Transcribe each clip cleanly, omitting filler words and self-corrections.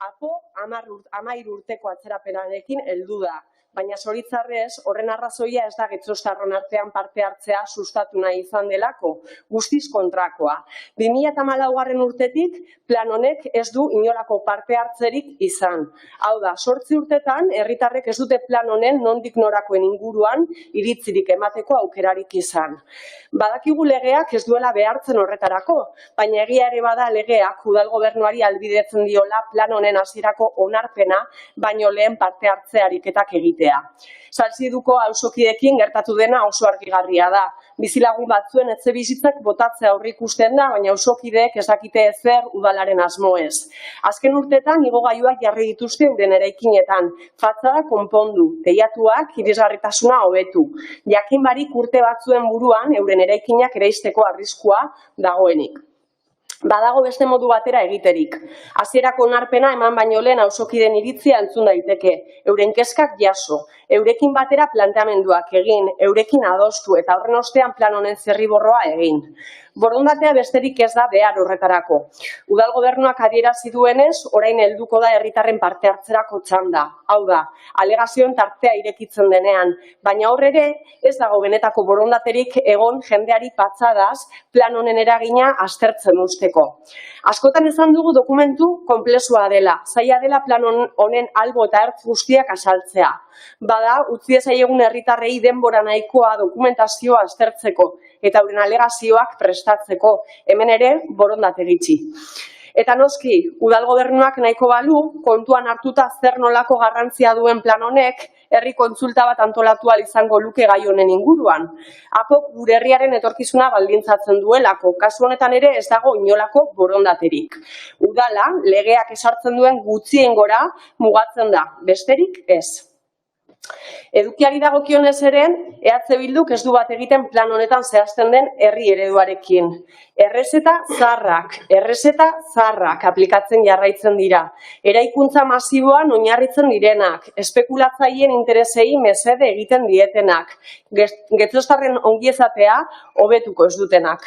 APO 13 urteko atzerapenarekin heldu da. Baina zoritzarrez, horren arrazoia ez da Getxostarron artean parte hartzea sustatu nahi izan delako, guztiz kontrakoa. 2014 urtetik plan honek ez du inolako parte hartzerik izan. Hau da, 8 urtetan, herritarrek ez dute plan honen nondik norakoen inguruan iritzirik emateko aukerarik izan. Badakigu legeak ez duela behartzen horretarako, baina egia ere bada legeak udal gobernuari ahalbidetzen diola plan honen hasierako onarpena, baino lehen parte hartze ariketak egitea. Salziduko auzokideekin gertatu dena oso argigarria da. Bizilagun batzuen etxebizitzak botatzea aurreikusten da, baina auzokideek ez dakite ezer udalaren asmoez. Azken urteetan igogailuak jarri dituzte euren eraikinetan, fatxada konpondu, teilatuak irisgarritasuna hobetu. Jakin barik urte batzuen buruan euren eraikinak eraisteko arriskua dagoenik. Badago beste modu batera egiterik. Hasierako onarpena eman baino lehen auzokideen iritzia entzun daiteke, euren kezkak jaso, eurekin batera planteamenduak egin, eurekin adostu eta horren ostean plan honen zirriborroa egin. Borondatea besterik ez da behar horretarako. Udal gobernuak adierazi duenez, orain helduko da herritarren parte hartzerako txanda. Hau da, alegazioen tartea irekitzen denean, baina hor ere ez dago benetako borondaterik egon jendeari patxadaz plan honen eragina aztertzen usteko. Askotan esan dugu dokumentu konplexua dela, zaila dela plan honen albo eta ertz guztiak azaltzea. Bada, utzi ezaiegun herritarrei denbora nahikoa dokumentazioa aztertzeko eta euren alegazioak prestatzeko, hemen ere borondate gitxi. Eta noski, udal gobernuak nahiko balu, kontuan hartuta zer nolako garrantzia duen plan honek, herri kontsulta bat antolatu ahal izango luke gai honen inguruan. APOk gure herriaren etorkizuna baldintzatzen duelako, kasu honetan ere ez dago inolako borondaterik. Udala, legeak esartzen duen gutxiengora mugatzen da, besterik ez. Edukiari dagokionez ere, EH Bilduk ez du bat egiten plan honetan zehazten den herri ereduarekin. Errezeta zaharrak aplikatzen jarraitzen dira. Eraikuntza masiboan oinarritzen direnak, espekulatzaileen interesei mesede egiten dietenak, Getxostarren ongiezatea hobetuko ez dutenak.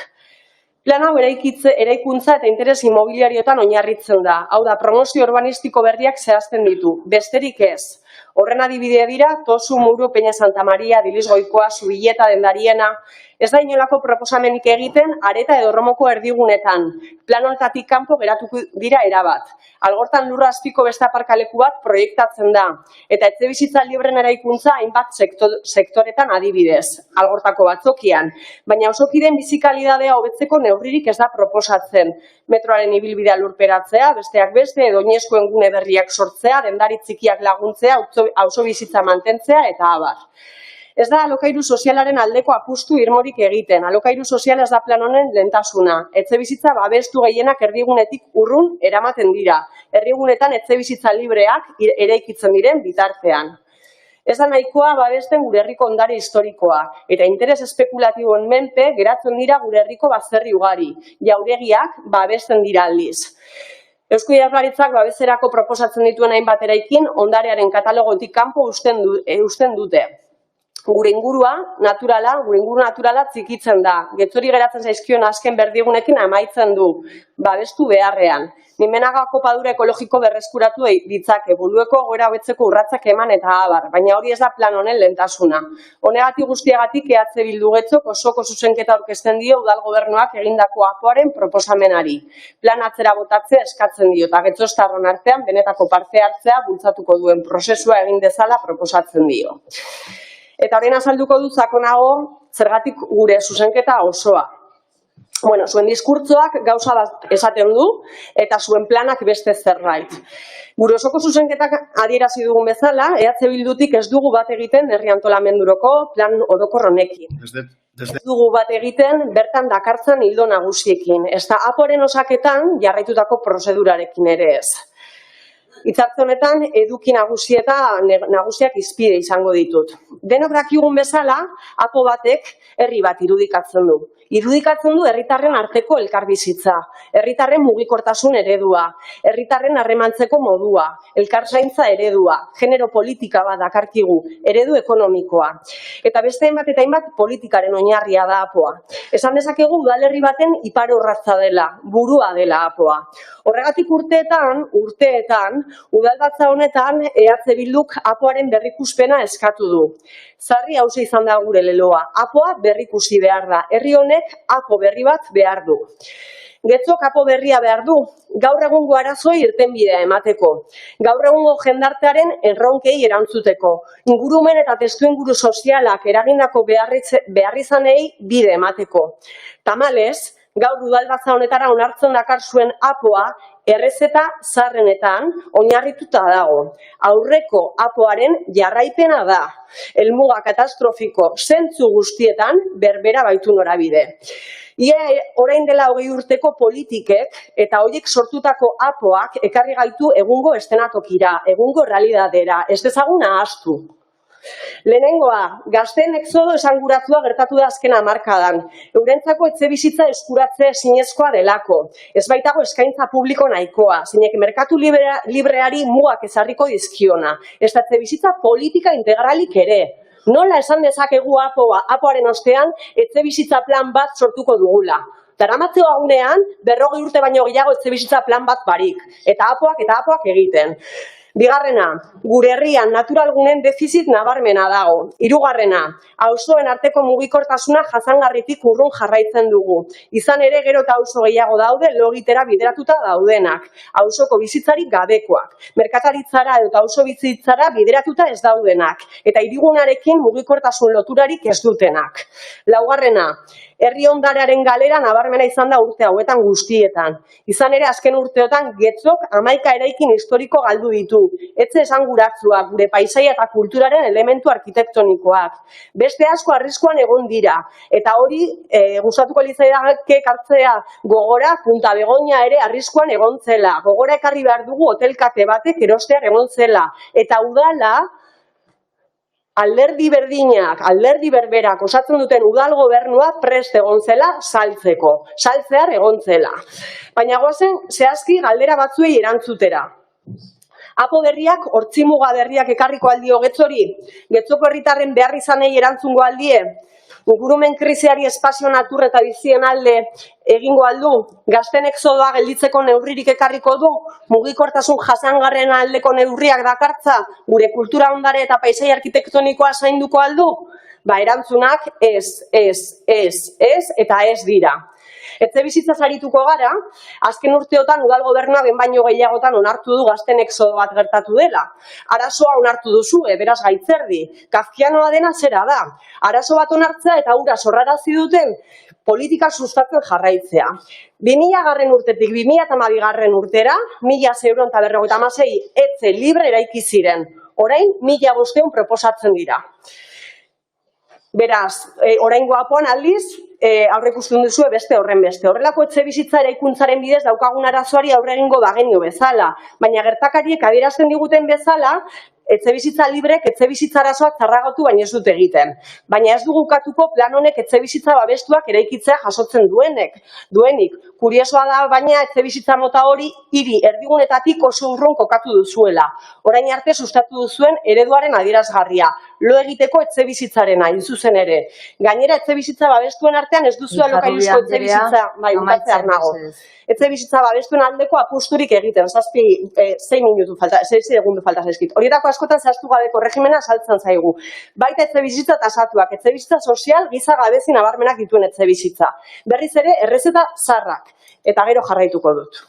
Plan hau eraikuntza eta interes imobiliarioetan oinarritzen da. Hau da, promozio urbanistiko berriak zehazten ditu, besterik ez. Horren adibide dira, Tosu, Muru, Peña Santa Maria, Dilis Goikoa, Zubileta, Dendariena. Ez da inolako proposamenik egiten Areta edo Romoko erdigunetan. Plan honetatik kanpo geratuko dira erabat. Algortan lurra azpiko beste aparkaleku bat proiektatzen da. Eta etxebizitza libren eraikuntza hainbat sektoretan adibidez. Algortako batzokian. Baina auzokideen bizikalidadea hobetzeko neurririk ez da proposatzen. Metroaren ibilbidea lurperatzea, besteak beste, edo oinezkoen gune berriak sortzea, dendari txikiak laguntzea, auzobizitza mantentzea eta abar. Ez da alokairu sozialaren aldeko apustu irmorik egiten. Alokairu soziala ez da plan honen lehentasuna. Etxebizitza babestu gehienak erdigunetik urrun eramaten dira. Erdigunetan etxebizitza libreak eraikitzen diren bitartean. Ez da nahikoa babesten gure herriko ondare historikoa, eta interes espekulatiboen menpe geratzen dira gure herriko bazterri ugari, jauregiak babesten dira aldiz. Eusko Jaurlaritzak babeserako proposatzen dituen hainbat eraikin ondarearen katalogotik kanpo uzten dute. Gure inguru naturala txikitzen da. Getxori geratzen zaizkion azken berdigunekin amaitzen du, babestu beharrean. Nimenagako padura ekologiko berreskuratu ditzake, bulueko goera hobetzeko urratsak eman eta abar, baina hori ez da plan honen lehentasuna. Honegatik guztiagatik EH Bildu Getxok osoko zuzenketa aurkezten dio udal gobernuak egindako APOaren proposamenari. Plan atzera botatzea eskatzen dio eta Getxostarron artean benetako parte hartzea bultzatuko duen prozesua egin dezala proposatzen dio. Eta horien azalduko dut sakonago zergatik gure zuzenketa osoa. Bueno, zuen diskurtzoak gauza bat esaten du eta zuen planak beste zerbait. Gure osoko zuzenketak adierazi dugun bezala, EH Bildutik ez dugu bat egiten herri antolamenduroko plan orokor honekin. Ez dugu bat egiten bertan dakartzen ildo nagusiekin. Ez da APOren osaketan jarraitutako prozedurarekin ere ez. Hitzartze honetan eduki nagusiak izpide izango ditut. Denok dakigun bezala, APO batek herri bat irudikatzen du. Irudikatzen du herritarren arteko elkarbizitza, herritarren mugikortasun eredua, herritarren harremantzeko modua, elkarzaintza eredua, genero politika bat dakarkigu, eredu ekonomikoa. Eta beste hainbat eta hainbat politikaren oinarria da APOa. Esan dezakegu udalerri baten iparorratza dela, burua dela APOa. Horregatik urteetan, udalbatza honetan EH Bilduk APOaren berrikuspena eskatu du. Sarri hauxe izan da gure leloa. APOa berrikusi behar da. Herri honek APO berri bat behar du. Getzok APO berria behar du, gaur egungo arazoi irtenbidea emateko. Gaur egungo jendartearen erronkei erantzuteko. Ingurumen eta testuinguru sozialak eragindako beharrizanei bide emateko. Tamalez, gaur udalbatza honetara onartzen dakar zuen APOa errezeta zaharrenetan oinarrituta dago. Aurreko APOaren jarraipena da. Helmuga katastrofiko zentzu guztietan berbera baitu norabide. Ia orain dela 20 urteko politikek eta horiek sortutako APOak ekarri gaitu egungo estenatokira, egungo realidadera, ez dezagun ahaztu. Lehenengoa, gazteen exodo esanguratua gertatu da azken hamarkadan. Eurentzako etxebizitza eskuratzea ezinezkoa delako. Ez baitago eskaintza publiko nahikoa, zeinek merkatu libreari mugak ezarriko dizkiona. Ez da etxebizitza politika integralik ere. Nola esan dezakegu APOaren ostean etxebizitza plan bat sortuko dugula. Daramatzeo agunean 40 urte baino gehiago etxebizitza plan bat barik. Eta APOak egiten. Bigarrena, gure herrian naturalgunen defizit nabarmena dago. Hirugarrena, auzoen arteko mugikortasuna jasangarritik urrun jarraitzen dugu. Izan ere gero eta auzo gehiago daude logitera bideratuta daudenak. Auzoko bizitzarik gabekoak. Merkataritzara eta auzo bizitzara bideratuta ez daudenak. Eta hirigunarekin mugikortasun loturarik ez dutenak. Laugarrena, herri ondarearen galera nabarmena izan da urte hauetan guztietan. Izan ere azken urteotan Getzok 11 eraikin historiko galdu ditu. Etxe esanguratsuak, gure paisaia eta kulturaren elementu arkitektonikoak. Beste asko arriskuan egon dira. Eta hori gustatuko litzaidake ekartzea gogora Punta Begoña ere arriskuan egon zela. Gogora ekarri behar dugu hotelkate batek erostear egon zela. Eta udala alderdi berdinak, alderdi berberak osatzen duten udal gobernua prest egon zela saltzeko. Saltzear egon zela. Baina goazen zehazki galdera batzuei erantzutera. APO berriak hortzimuga berriak ekarriko aldio Getzori, Getzoko herritarren beharrizanei erantzungo aldie, ingurumen krisiari espazio natur eta bizien alde egingo aldu, gazten exodoa gelditzeko neurririk ekarriko du, mugikortasun jasangarren aldeko neurriak dakartza, gure kultura ondare eta paisai arkitektonikoa zainduko aldu? Ba, erantzunak ez eta ez dira. Etxebizitzaz arituko gara, azken urteotan udal gobernua behin baino gehiagotan onartu du gazten exodo bat gertatu dela. Arazoa onartu duzue, beraz gaitzerdi. Kafkianoa dena zera da. Arazo bat onartzea eta hura sorrarazi duten politika sustatzen jarraitzea. 2000 urtetik 2012 urtera, 1.656 etxe libre eraiki ziren. Orain 1.500 proposatzen dira. Beraz, oraingo APOan aldiz, aurreikusten duzue beste horren beste. Horrelako etxebizitza eraikuntzaren bidez daukagun arazoari aurre egingo bagenio bezala. Baina gertakariek adierazten diguten bezala, etxebizitza librek etxebizitza arazoak zarragatu baina ez dute egiten. Baina ez dugu ukatuko plan honek etxebizitza babestuak eraikitzea jasotzen duenik. Kuriosoa da baina etxebizitza mota hori hiri erdigunetatik oso urrun kokatu duzuela. Orain arte sustatu duzuen ereduaren adierazgarria. Lo egiteko etxebizitzarena, zuzen ere. Gainera etxebizitza babestuen artean ez duzu alokairuzko etxebizitza, bai, ukatzear nago. Etxebizitza babestuen aldeko apusturik egiten, 6 segundu falta zaizkit. Horietako askotan zehaztu gabeko regimena saltzen zaigu. Baita etxebizitza tasatuak, etxebizitza sozial giza gabezi nabarmenak dituen etxebizitza. Berriz ere, errezeta zarrak. Eta gero jarraituko dut.